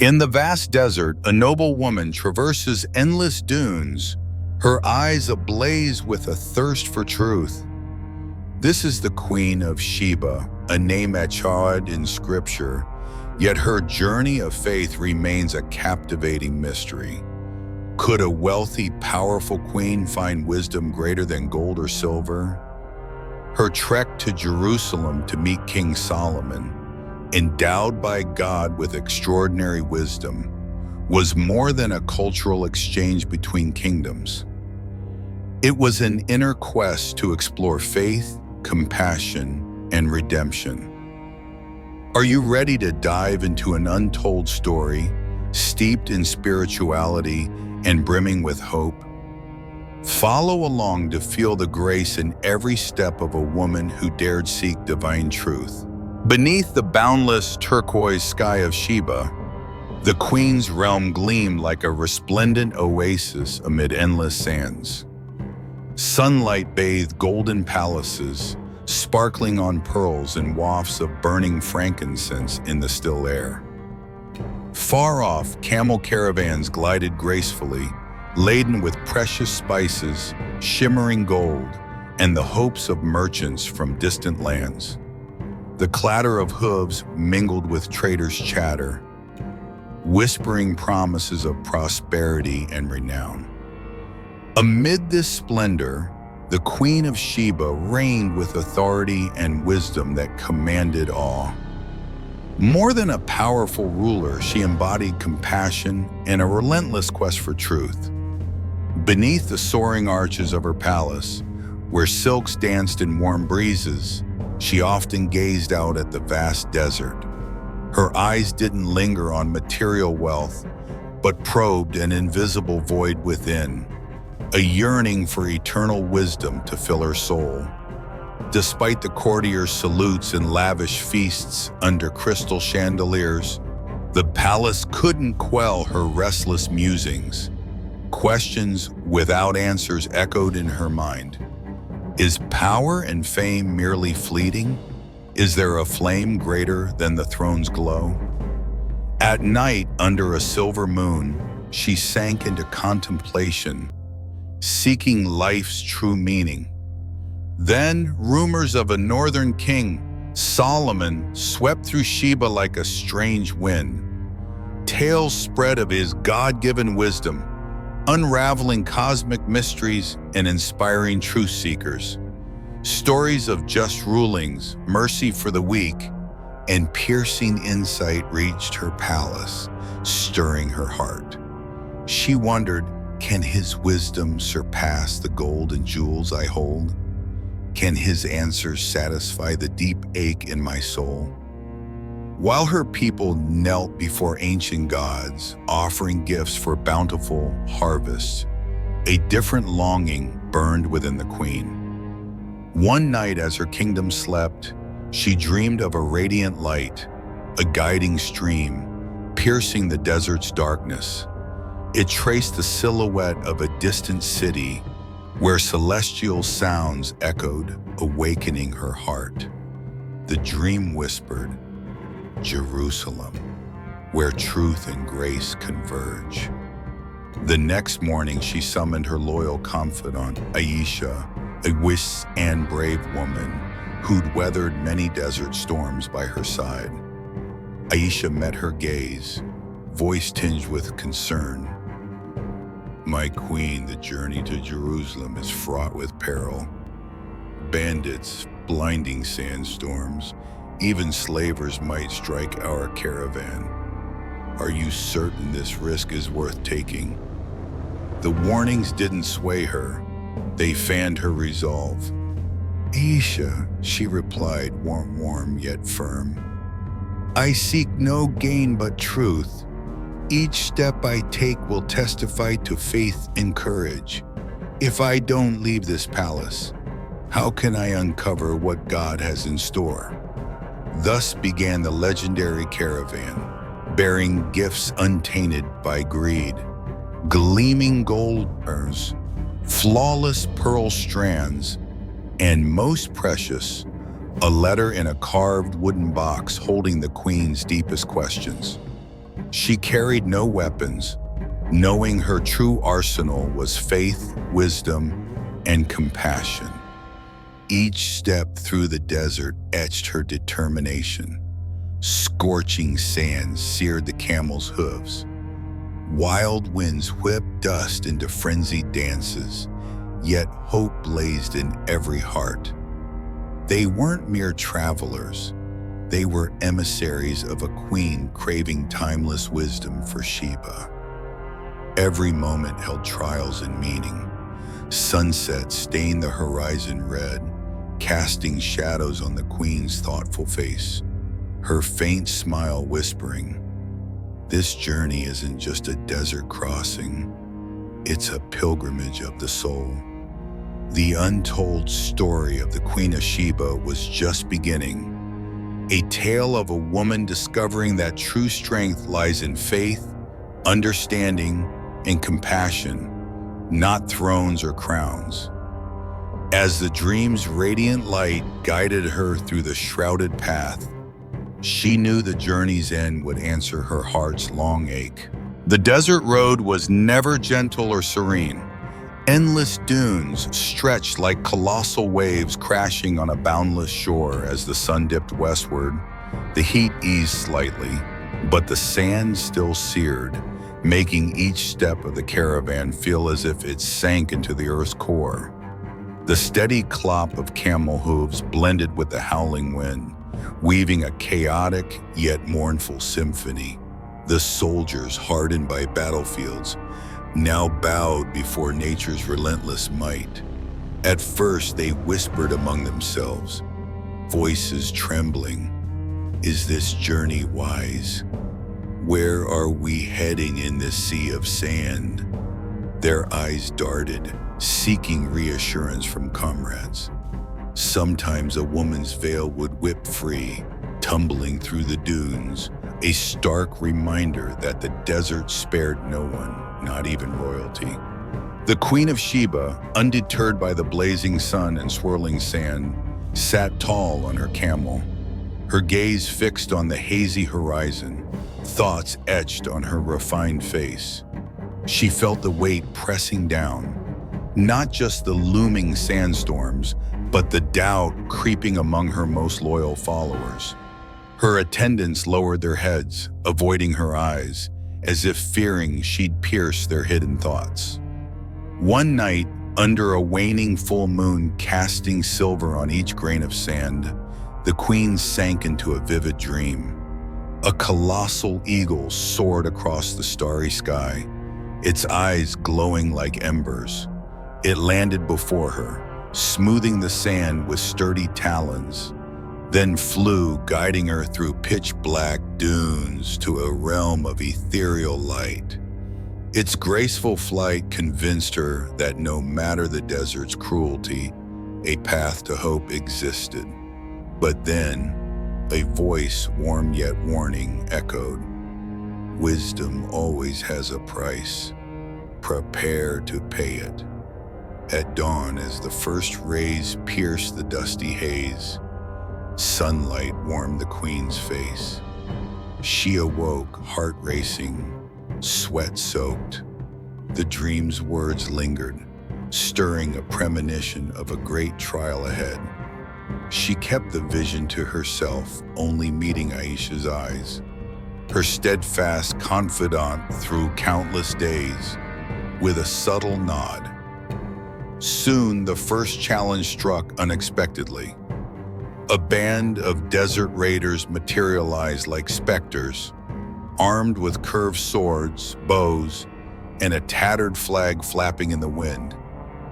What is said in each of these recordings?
In the vast desert, a noble woman traverses endless dunes, her eyes ablaze with a thirst for truth. This is the Queen of Sheba, a name echoed in Scripture, yet her journey of faith remains a captivating mystery. Could a wealthy, powerful queen find wisdom greater than gold or silver? Her trek to Jerusalem to meet King Solomon, endowed by God with extraordinary wisdom, was more than a cultural exchange between kingdoms. It was an inner quest to explore faith, compassion, and redemption. Are you ready to dive into an untold story, steeped in spirituality and brimming with hope? Follow along to feel the grace in every step of a woman who dared seek divine truth. Beneath the boundless turquoise sky of Sheba, the Queen's realm gleamed like a resplendent oasis amid endless sands. Sunlight-bathed golden palaces, sparkling on pearls and wafts of burning frankincense in the still air. Far off, camel caravans glided gracefully, laden with precious spices, shimmering gold, and the hopes of merchants from distant lands. The clatter of hooves mingled with traders' chatter, whispering promises of prosperity and renown. Amid this splendor, the Queen of Sheba reigned with authority and wisdom that commanded awe. More than a powerful ruler, she embodied compassion and a relentless quest for truth. Beneath the soaring arches of her palace, where silks danced in warm breezes, she often gazed out at the vast desert. Her eyes didn't linger on material wealth, but probed an invisible void within, a yearning for eternal wisdom to fill her soul. Despite the courtiers' salutes and lavish feasts under crystal chandeliers, the palace couldn't quell her restless musings. Questions without answers echoed in her mind. Is power and fame merely fleeting? Is there a flame greater than the throne's glow? At night, under a silver moon, she sank into contemplation, seeking life's true meaning. Then, rumors of a northern king, Solomon, swept through Sheba like a strange wind. Tales spread of his God-given wisdom, unraveling cosmic mysteries and inspiring truth seekers. Stories of just rulings, mercy for the weak, and piercing insight reached her palace, stirring her heart. She wondered, can his wisdom surpass the gold and jewels I hold? Can his answers satisfy the deep ache in my soul? While her people knelt before ancient gods, offering gifts for bountiful harvests, a different longing burned within the queen. One night as her kingdom slept, she dreamed of a radiant light, a guiding stream, piercing the desert's darkness. It traced the silhouette of a distant city where celestial sounds echoed, awakening her heart. The dream whispered, Jerusalem, where truth and grace converge. The next morning, she summoned her loyal confidant, Aisha, a wise and brave woman who'd weathered many desert storms by her side. Aisha met her gaze, voice tinged with concern. My queen, the journey to Jerusalem is fraught with peril. Bandits, blinding sandstorms, even slavers might strike our caravan. Are you certain this risk is worth taking? The warnings didn't sway her. They fanned her resolve. Aisha, she replied, warm yet firm. I seek no gain but truth. Each step I take will testify to faith and courage. If I don't leave this palace, how can I uncover what God has in store? Thus began the legendary caravan, bearing gifts untainted by greed, gleaming gold ears, flawless pearl strands, and most precious, a letter in a carved wooden box holding the queen's deepest questions. She carried no weapons, knowing her true arsenal was faith, wisdom, and compassion. Each step through the desert etched her determination. Scorching sands seared the camel's hooves. Wild winds whipped dust into frenzied dances, yet hope blazed in every heart. They weren't mere travelers. They were emissaries of a queen craving timeless wisdom for Sheba. Every moment held trials and meaning. Sunset stained the horizon red, casting shadows on the queen's thoughtful face, her faint smile whispering, "This journey isn't just a desert crossing, it's a pilgrimage of the soul." The untold story of the Queen of Sheba was just beginning, a tale of a woman discovering that true strength lies in faith, understanding, and compassion, not thrones or crowns. As the dream's radiant light guided her through the shrouded path, she knew the journey's end would answer her heart's long ache. The desert road was never gentle or serene. Endless dunes stretched like colossal waves crashing on a boundless shore as the sun dipped westward. The heat eased slightly, but the sand still seared, making each step of the caravan feel as if it sank into the earth's core. The steady clop of camel hooves blended with the howling wind, weaving a chaotic yet mournful symphony. The soldiers, hardened by battlefields, now bowed before nature's relentless might. At first, they whispered among themselves, voices trembling, "Is this journey wise? Where are we heading in this sea of sand?" Their eyes darted, seeking reassurance from comrades. Sometimes a woman's veil would whip free, tumbling through the dunes, a stark reminder that the desert spared no one, not even royalty. The Queen of Sheba, undeterred by the blazing sun and swirling sand, sat tall on her camel, her gaze fixed on the hazy horizon, thoughts etched on her refined face. She felt the weight pressing down, not just the looming sandstorms, but the doubt creeping among her most loyal followers. Her attendants lowered their heads, avoiding her eyes, as if fearing she'd pierce their hidden thoughts. One night, under a waning full moon casting silver on each grain of sand, the queen sank into a vivid dream. A colossal eagle soared across the starry sky, its eyes glowing like embers. It landed before her, smoothing the sand with sturdy talons, then flew, guiding her through pitch-black dunes to a realm of ethereal light. Its graceful flight convinced her that no matter the desert's cruelty, a path to hope existed. But then, a voice, warm yet warning, echoed, "Wisdom always has a price. Prepare to pay it." At dawn, as the first rays pierced the dusty haze, sunlight warmed the queen's face. She awoke, heart racing, sweat soaked. The dream's words lingered, stirring a premonition of a great trial ahead. She kept the vision to herself, only meeting Aisha's eyes, her steadfast confidant through countless days, with a subtle nod. Soon, the first challenge struck unexpectedly. A band of desert raiders materialized like specters, armed with curved swords, bows, and a tattered flag flapping in the wind.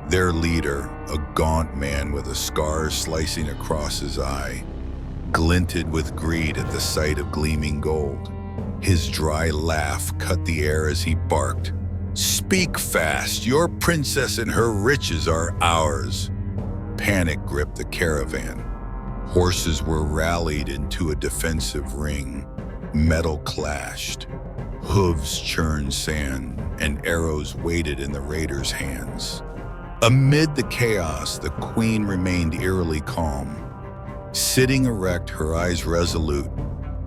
Their leader, a gaunt man with a scar slicing across his eye, glinted with greed at the sight of gleaming gold. His dry laugh cut the air as he barked, "Speak fast, your princess and her riches are ours." Panic gripped the caravan. Horses were rallied into a defensive ring. Metal clashed. Hooves churned sand, and arrows waited in the raiders' hands. Amid the chaos, the queen remained eerily calm. Sitting erect, her eyes resolute,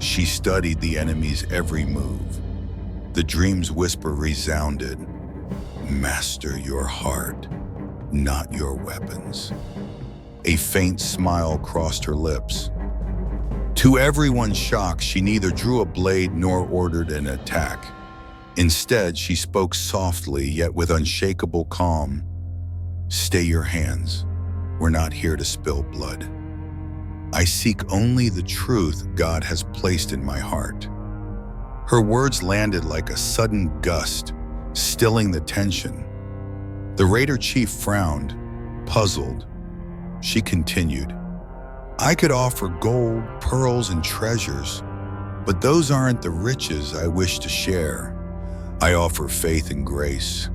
She studied the enemy's every move. The dream's whisper resounded, "Master your heart, not your weapons." A faint smile crossed her lips. To everyone's shock, she neither drew a blade nor ordered an attack. Instead, she spoke softly, yet with unshakable calm. "Stay your hands. We're not here to spill blood. I seek only the truth God has placed in my heart." Her words landed like a sudden gust, stilling the tension. The raider chief frowned, puzzled. She continued, "I could offer gold, pearls, and treasures, but those aren't the riches I wish to share. I offer faith and grace.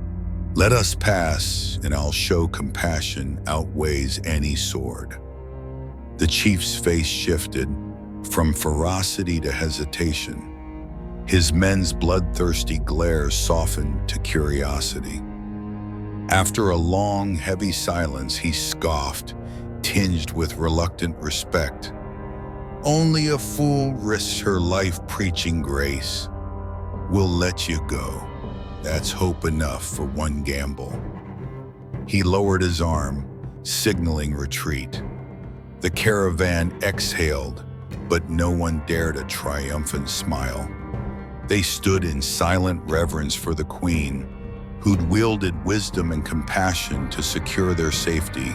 Let us pass, and I'll show compassion outweighs any sword." The chief's face shifted from ferocity to hesitation. His men's bloodthirsty glare softened to curiosity. After a long, heavy silence, he scoffed, tinged with reluctant respect. "Only a fool risks her life preaching grace. We'll let you go. That's hope enough for one gamble." He lowered his arm, signaling retreat. The caravan exhaled, but no one dared a triumphant smile. They stood in silent reverence for the queen, who'd wielded wisdom and compassion to secure their safety.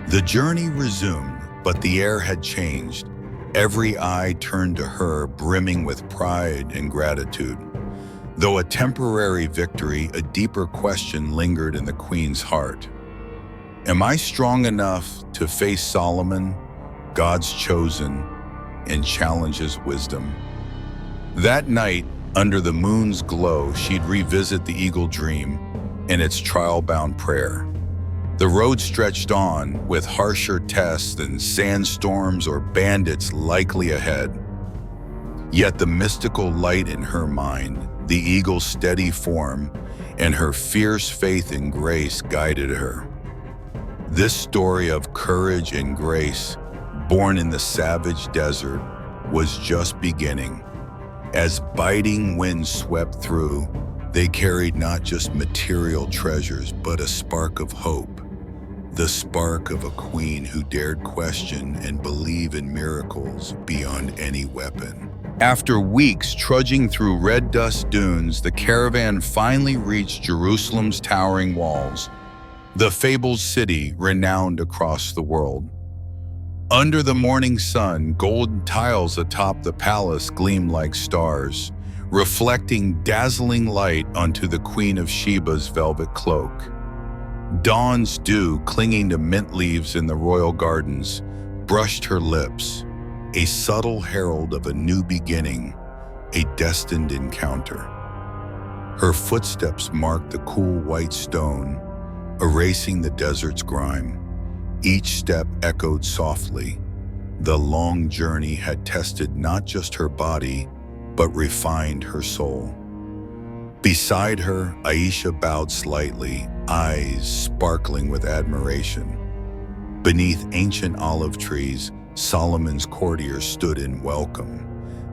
The journey resumed, but the air had changed. Every eye turned to her, brimming with pride and gratitude. Though a temporary victory, a deeper question lingered in the queen's heart. Am I strong enough to face Solomon, God's chosen, and challenge his wisdom? That night, under the moon's glow, she'd revisit the eagle dream and its trial-bound prayer. The road stretched on, with harsher tests than sandstorms or bandits likely ahead. Yet the mystical light in her mind, the eagle's steady form, and her fierce faith in grace guided her. This story of courage and grace, born in the savage desert, was just beginning. As biting winds swept through, they carried not just material treasures, but a spark of hope. The spark of a queen who dared question and believe in miracles beyond any weapon. After weeks trudging through red dust dunes, the caravan finally reached Jerusalem's towering walls, the fabled city renowned across the world. Under the morning sun, golden tiles atop the palace gleamed like stars, reflecting dazzling light onto the Queen of Sheba's velvet cloak. Dawn's dew, clinging to mint leaves in the royal gardens, brushed her lips, a subtle herald of a new beginning, a destined encounter. Her footsteps marked the cool white stone, erasing the desert's grime. Each step echoed softly. The long journey had tested not just her body, but refined her soul. Beside her, Aisha bowed slightly, eyes sparkling with admiration. Beneath ancient olive trees, Solomon's courtiers stood in welcome,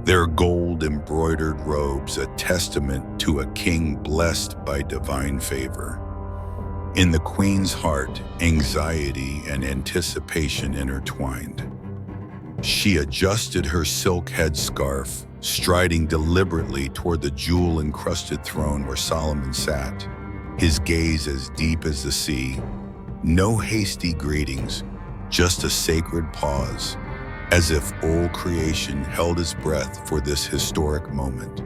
their gold-embroidered robes a testament to a king blessed by divine favor. In the queen's heart, anxiety and anticipation intertwined. She adjusted her silk headscarf, striding deliberately toward the jewel-encrusted throne where Solomon sat, his gaze as deep as the sea. No hasty greetings, just a sacred pause, as if all creation held its breath for this historic moment.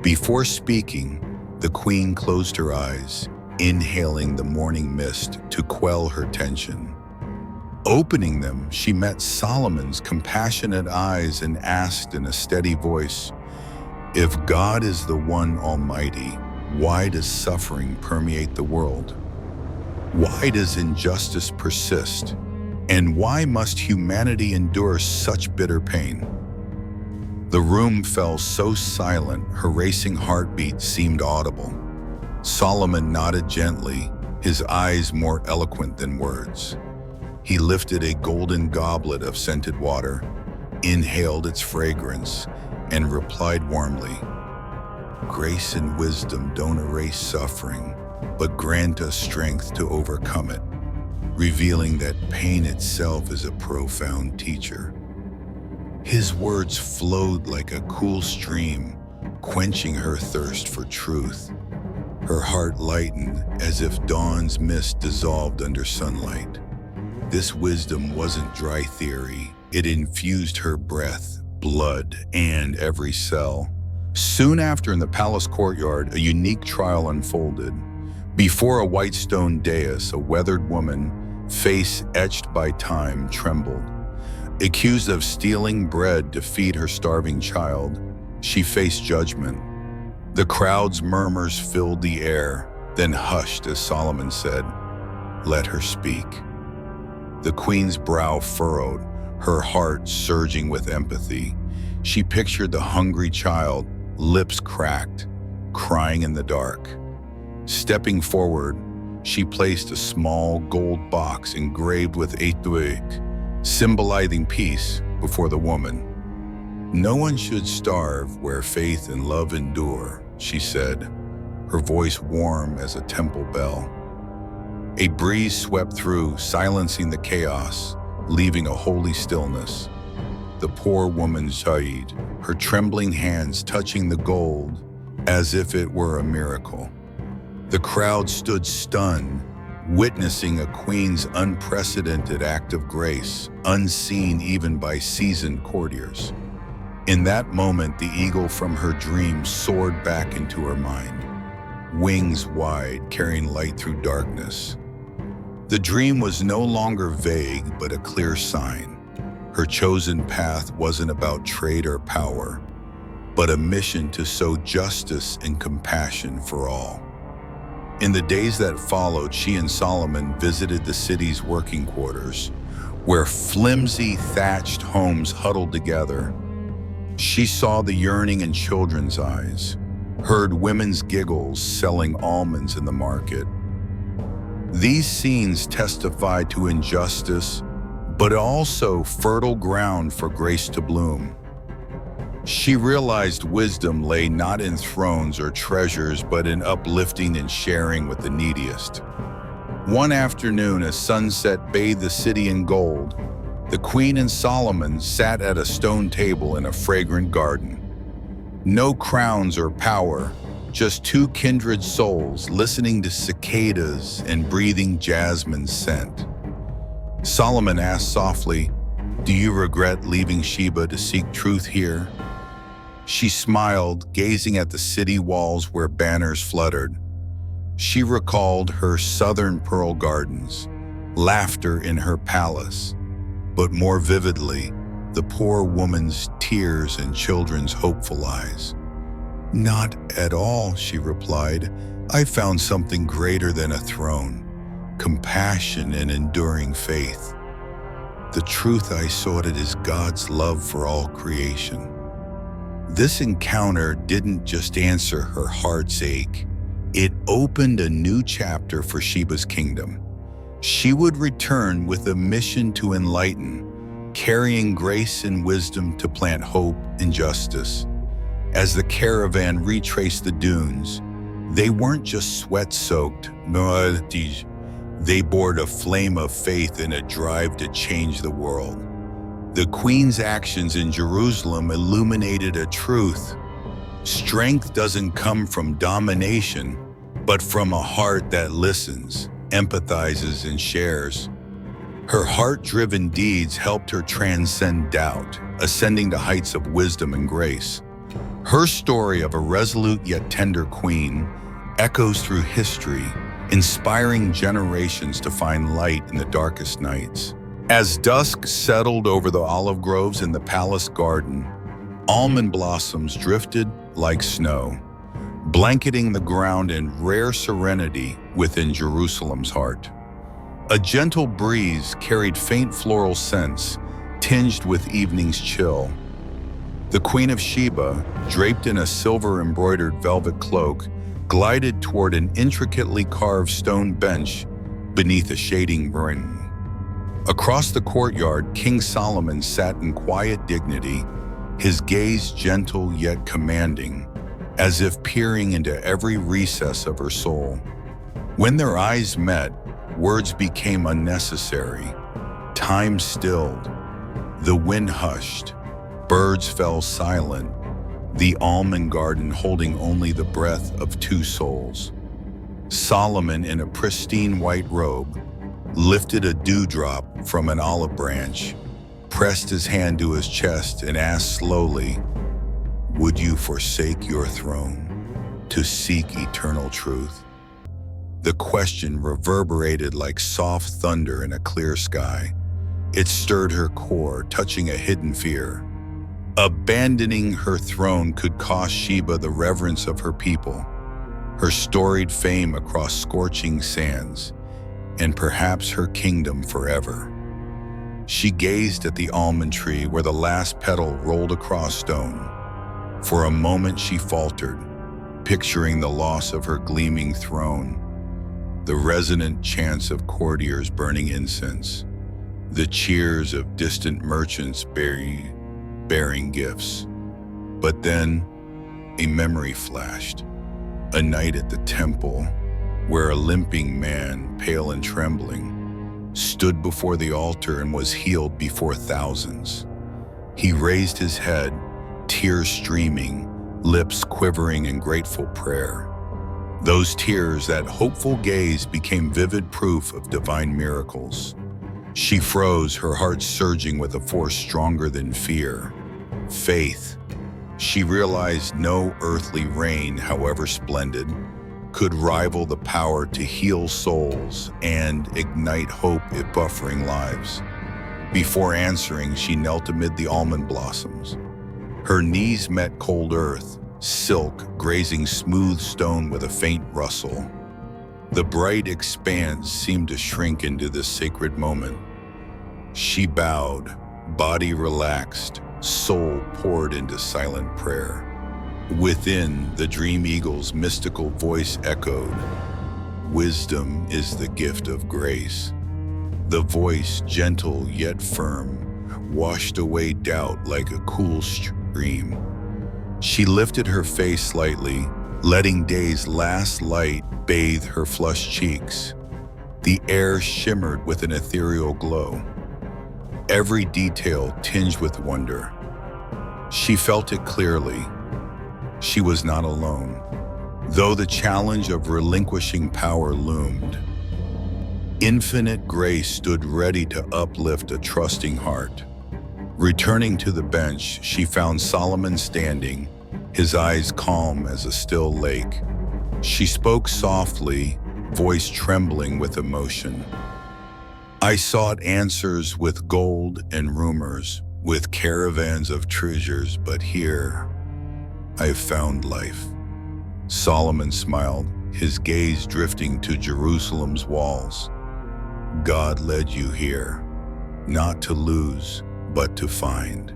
Before speaking, the queen closed her eyes, inhaling the morning mist to quell her tension. Opening them, she met Solomon's compassionate eyes and asked in a steady voice, "If God is the one Almighty, why does suffering permeate the world? Why does injustice persist? And why must humanity endure such bitter pain?" The room fell so silent, her racing heartbeat seemed audible. Solomon nodded gently, his eyes more eloquent than words. He lifted a golden goblet of scented water, inhaled its fragrance, and replied warmly, "Grace and wisdom don't erase suffering, but grant us strength to overcome it," revealing that pain itself is a profound teacher. His words flowed like a cool stream, quenching her thirst for truth. Her heart lightened as if dawn's mist dissolved under sunlight. This wisdom wasn't dry theory. It infused her breath, blood, and every cell. Soon after, in the palace courtyard, a unique trial unfolded. Before a white stone dais, a weathered woman, face etched by time, trembled. Accused of stealing bread to feed her starving child, she faced judgment. The crowd's murmurs filled the air, then hushed as Solomon said, "Let her speak." The queen's brow furrowed, her heart surging with empathy. She pictured the hungry child, lips cracked, crying in the dark. Stepping forward, she placed a small gold box engraved with intrigue, symbolizing peace, before the woman. "No one should starve where faith and love endure," she said, her voice warm as a temple bell. A breeze swept through, silencing the chaos, leaving a holy stillness. The poor woman sighed, her trembling hands touching the gold as if it were a miracle. The crowd stood stunned, witnessing a queen's unprecedented act of grace, unseen even by seasoned courtiers. In that moment, the eagle from her dream soared back into her mind, wings wide, carrying light through darkness. The dream was no longer vague, but a clear sign. Her chosen path wasn't about trade or power, but a mission to sow justice and compassion for all. In the days that followed, she and Solomon visited the city's working quarters, where flimsy thatched homes huddled together. She saw the yearning in children's eyes, heard women's giggles selling almonds in the market. These scenes testified to injustice, but also fertile ground for grace to bloom. She realized wisdom lay not in thrones or treasures, but in uplifting and sharing with the neediest. One afternoon, as sunset bathed the city in gold, the Queen and Solomon sat at a stone table in a fragrant garden. No crowns or power, just two kindred souls listening to cicadas and breathing jasmine scent. Solomon asked softly, "Do you regret leaving Sheba to seek truth here?" She smiled, gazing at the city walls where banners fluttered. She recalled her southern pearl gardens, laughter in her palace, but more vividly, the poor woman's tears and children's hopeful eyes. "Not at all," she replied. "I found something greater than a throne, compassion and enduring faith. The truth I sought it is God's love for all creation." This encounter didn't just answer her heart's ache. It opened a new chapter for Sheba's kingdom. She would return with a mission to enlighten, carrying grace and wisdom to plant hope and justice. As the caravan retraced the dunes, they weren't just sweat-soaked, they bore a flame of faith and a drive to change the world. The Queen's actions in Jerusalem illuminated a truth. Strength doesn't come from domination, but from a heart that listens, empathizes, and shares. Her heart-driven deeds helped her transcend doubt, ascending to heights of wisdom and grace. Her story of a resolute yet tender queen echoes through history, inspiring generations to find light in the darkest nights. As dusk settled over the olive groves in the palace garden, almond blossoms drifted like snow, blanketing the ground in rare serenity within Jerusalem's heart. A gentle breeze carried faint floral scents, tinged with evening's chill. The Queen of Sheba, draped in a silver-embroidered velvet cloak, glided toward an intricately carved stone bench beneath a shading broom. Across the courtyard, King Solomon sat in quiet dignity, his gaze gentle yet commanding, as if peering into every recess of her soul. When their eyes met, words became unnecessary. Time stilled. The wind hushed. Birds fell silent. The almond garden holding only the breath of two souls. Solomon, in a pristine white robe, lifted a dewdrop from an olive branch, pressed his hand to his chest, and asked slowly, "Would you forsake your throne to seek eternal truth?" The question reverberated like soft thunder in a clear sky. It stirred her core, touching a hidden fear. Abandoning her throne could cost Sheba the reverence of her people, her storied fame across scorching sands, and perhaps her kingdom forever. She gazed at the almond tree where the last petal rolled across stone. For a moment she faltered, picturing the loss of her gleaming throne, the resonant chants of courtiers burning incense, the cheers of distant merchants bearing gifts. But then, a memory flashed. A night at the temple, where a limping man, pale and trembling, stood before the altar and was healed before thousands. He raised his head, tears streaming, lips quivering in grateful prayer. Those tears, that hopeful gaze, became vivid proof of divine miracles. She froze, her heart surging with a force stronger than fear. Faith. She realized no earthly rain, however splendid, could rival the power to heal souls and ignite hope in buffering lives. Before answering, she knelt amid the almond blossoms. Her knees met cold earth, silk grazing smooth stone with a faint rustle. The bright expanse seemed to shrink into this sacred moment. She bowed, body relaxed, soul poured into silent prayer. Within, the dream eagle's mystical voice echoed, "Wisdom is the gift of grace." The voice, gentle yet firm, washed away doubt like a cool stream. She lifted her face slightly, letting day's last light bathe her flushed cheeks. The air shimmered with an ethereal glow, every detail tinged with wonder. She felt it clearly. She was not alone, though the challenge of relinquishing power loomed. Infinite grace stood ready to uplift a trusting heart. Returning to the bench, she found Solomon standing, his eyes calm as a still lake. She spoke softly, voice trembling with emotion. "I sought answers with gold and rumors, with caravans of treasures, but here I have found life." Solomon smiled, his gaze drifting to Jerusalem's walls. "God led you here, not to lose, but to find."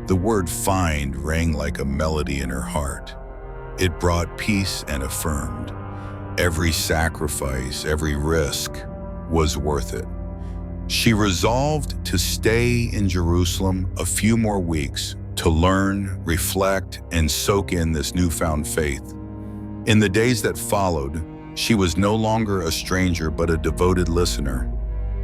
The word "find" rang like a melody in her heart. It brought peace and affirmed every sacrifice, every risk was worth it. She resolved to stay in Jerusalem a few more weeks to learn, reflect, and soak in this newfound faith. In the days that followed, she was no longer a stranger but a devoted listener.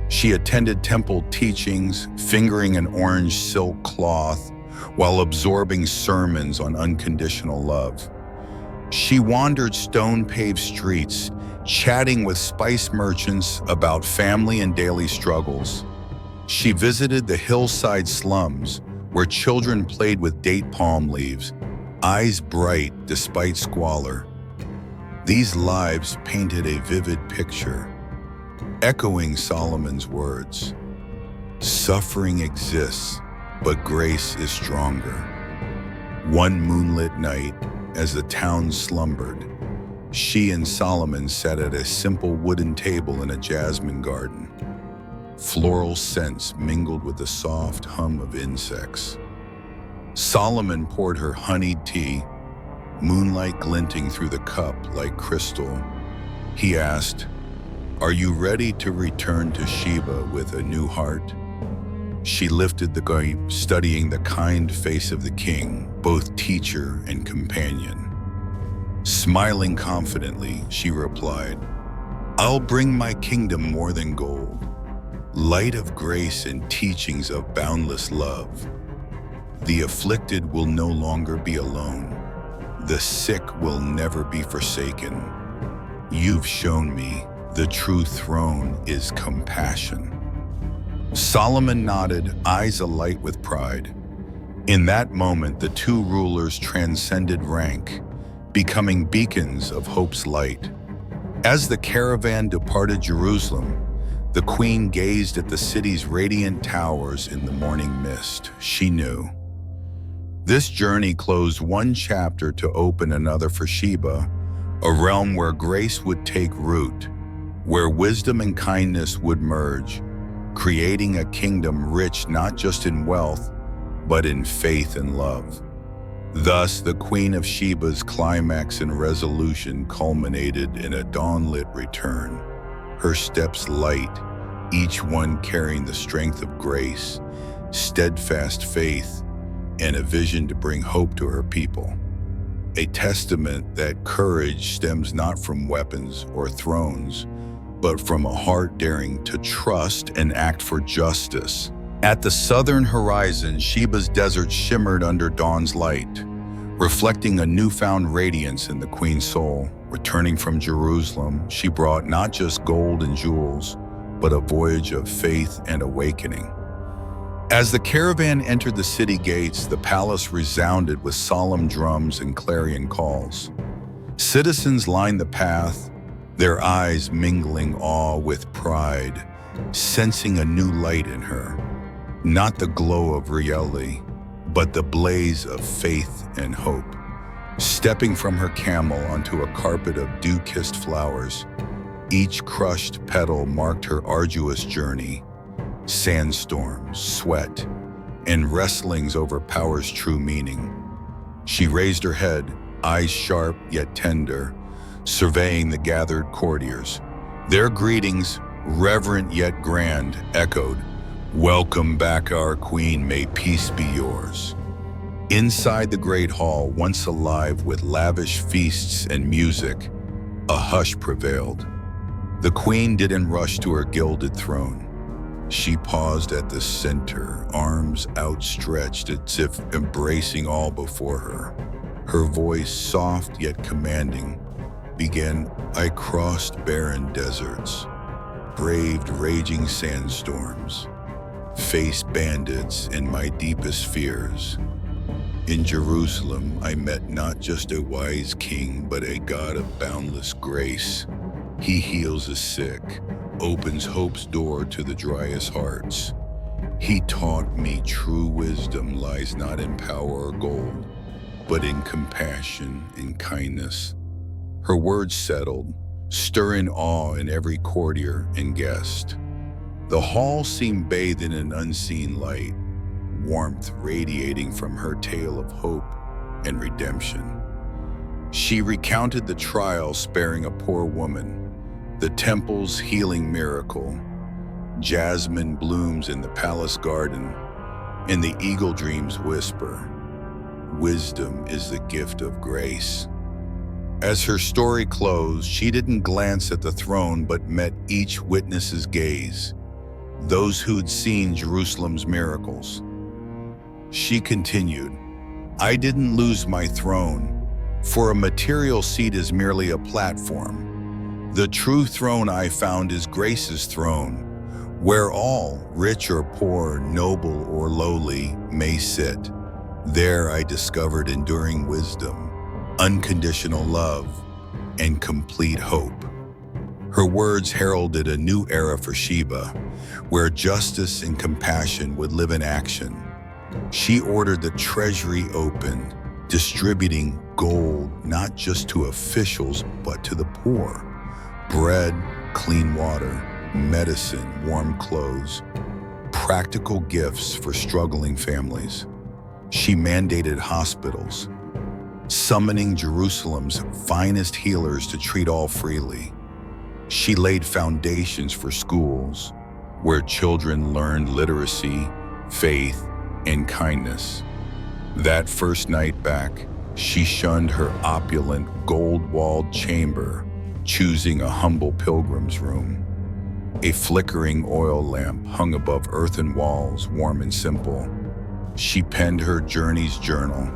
She attended temple teachings, fingering an orange silk cloth, while absorbing sermons on unconditional love. She wandered stone-paved streets, chatting with spice merchants about family and daily struggles. She visited the hillside slums, where children played with date palm leaves, eyes bright despite squalor. These lives painted a vivid picture, echoing Solomon's words. Suffering exists, but grace is stronger. One moonlit night, as the town slumbered, she and Solomon sat at a simple wooden table in a jasmine garden. Floral scents mingled with the soft hum of insects. Solomon poured her honeyed tea, moonlight glinting through the cup like crystal. He asked, "Are you ready to return to Sheba with a new heart?" She lifted the grape, studying the kind face of the king, both teacher and companion. Smiling confidently, she replied, "I'll bring my kingdom more than gold, light of grace and teachings of boundless love. The afflicted will no longer be alone. The sick will never be forsaken. You've shown me the true throne is compassion." Solomon nodded, eyes alight with pride. In that moment, the two rulers transcended rank, becoming beacons of hope's light. As the caravan departed Jerusalem, the queen gazed at the city's radiant towers in the morning mist. She knew this journey closed one chapter to open another for Sheba, a realm where grace would take root, where wisdom and kindness would merge, creating a kingdom rich not just in wealth, but in faith and love. Thus, the Queen of Sheba's climax and resolution culminated in a dawn-lit return, her steps light, each one carrying the strength of grace, steadfast faith, and a vision to bring hope to her people. A testament that courage stems not from weapons or thrones, but from a heart daring to trust and act for justice. At the southern horizon, Sheba's desert shimmered under dawn's light, reflecting a newfound radiance in the queen's soul. Returning from Jerusalem, she brought not just gold and jewels, but a voyage of faith and awakening. As the caravan entered the city gates, the palace resounded with solemn drums and clarion calls. Citizens lined the path, their eyes mingling awe with pride, sensing a new light in her. Not the glow of reality, but the blaze of faith and hope. Stepping from her camel onto a carpet of dew-kissed flowers, each crushed petal marked her arduous journey. Sandstorms, sweat, and wrestlings over power's true meaning. She raised her head, eyes sharp yet tender, surveying the gathered courtiers. Their greetings, reverent yet grand, echoed, "Welcome back, our queen, may peace be yours." Inside the great hall, once alive with lavish feasts and music, a hush prevailed. The queen didn't rush to her gilded throne. She paused at the center, arms outstretched as if embracing all before her. Her voice, soft yet commanding, began, "I crossed barren deserts, braved raging sandstorms, faced bandits and my deepest fears. In Jerusalem, I met not just a wise king, but a God of boundless grace. He heals the sick, opens hope's door to the driest hearts. He taught me true wisdom lies not in power or gold, but in compassion and kindness." Her words settled, stirring awe in every courtier and guest. The hall seemed bathed in an unseen light, warmth radiating from her tale of hope and redemption. She recounted the trial sparing a poor woman, the temple's healing miracle, jasmine blooms in the palace garden, and the eagle dream's whisper. Wisdom is the gift of grace. As her story closed, she didn't glance at the throne but met each witness's gaze, those who'd seen Jerusalem's miracles. She continued, "I didn't lose my throne, for a material seat is merely a platform. The true throne I found is grace's throne, where all, rich or poor, noble or lowly, may sit. There I discovered enduring wisdom, unconditional love, and complete hope." Her words heralded a new era for Sheba, where justice and compassion would live in action. She ordered the treasury opened, distributing gold not just to officials but to the poor. Bread, clean water, medicine, warm clothes, practical gifts for struggling families. She mandated hospitals, summoning Jerusalem's finest healers to treat all freely. She laid foundations for schools, where children learned literacy, faith, and kindness. That first night back, she shunned her opulent, gold-walled chamber, choosing a humble pilgrim's room. A flickering oil lamp hung above earthen walls, warm and simple. She penned her journey's journal,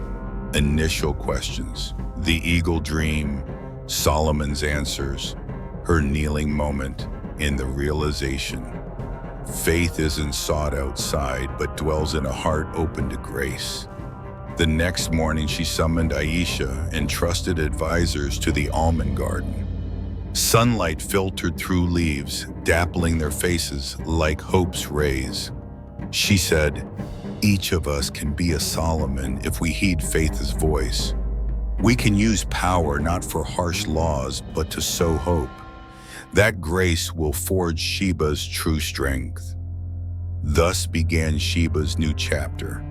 initial questions, the eagle dream, Solomon's answers, her kneeling moment in the realization. Faith isn't sought outside, but dwells in a heart open to grace. The next morning, she summoned Aisha and trusted advisors to the almond garden. Sunlight filtered through leaves, dappling their faces like hope's rays. She said, "Each of us can be a Solomon if we heed faith's voice. We can use power not for harsh laws, but to sow hope. That grace will forge Sheba's true strength." Thus began Sheba's new chapter.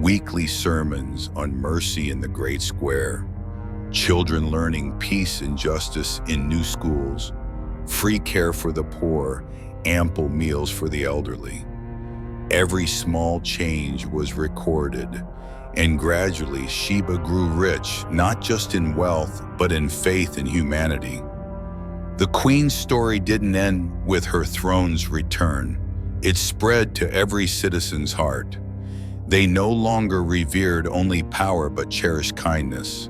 Weekly sermons on mercy in the Great Square, children learning peace and justice in new schools, free care for the poor, ample meals for the elderly. Every small change was recorded, and gradually Sheba grew rich, not just in wealth, but in faith and humanity. The Queen's story didn't end with her throne's return. It spread to every citizen's heart. They no longer revered only power but cherished kindness.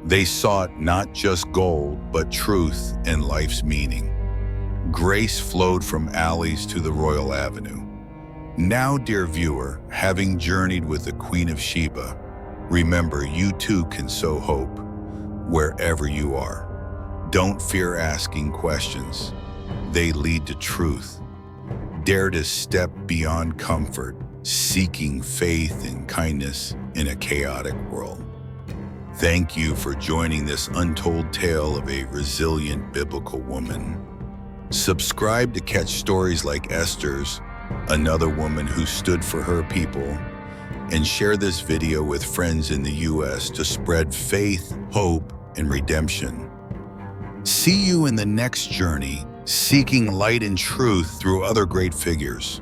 They sought not just gold, but truth and life's meaning. Grace flowed from alleys to the Royal Avenue. Now, dear viewer, having journeyed with the Queen of Sheba, remember you too can sow hope wherever you are. Don't fear asking questions. They lead to truth. Dare to step beyond comfort, seeking faith and kindness in a chaotic world. Thank you for joining this untold tale of a resilient biblical woman. Subscribe to catch stories like Esther's, another woman who stood for her people, and share this video with friends in the U.S. to spread faith, hope, and redemption. See you in the next journey, seeking light and truth through other great figures.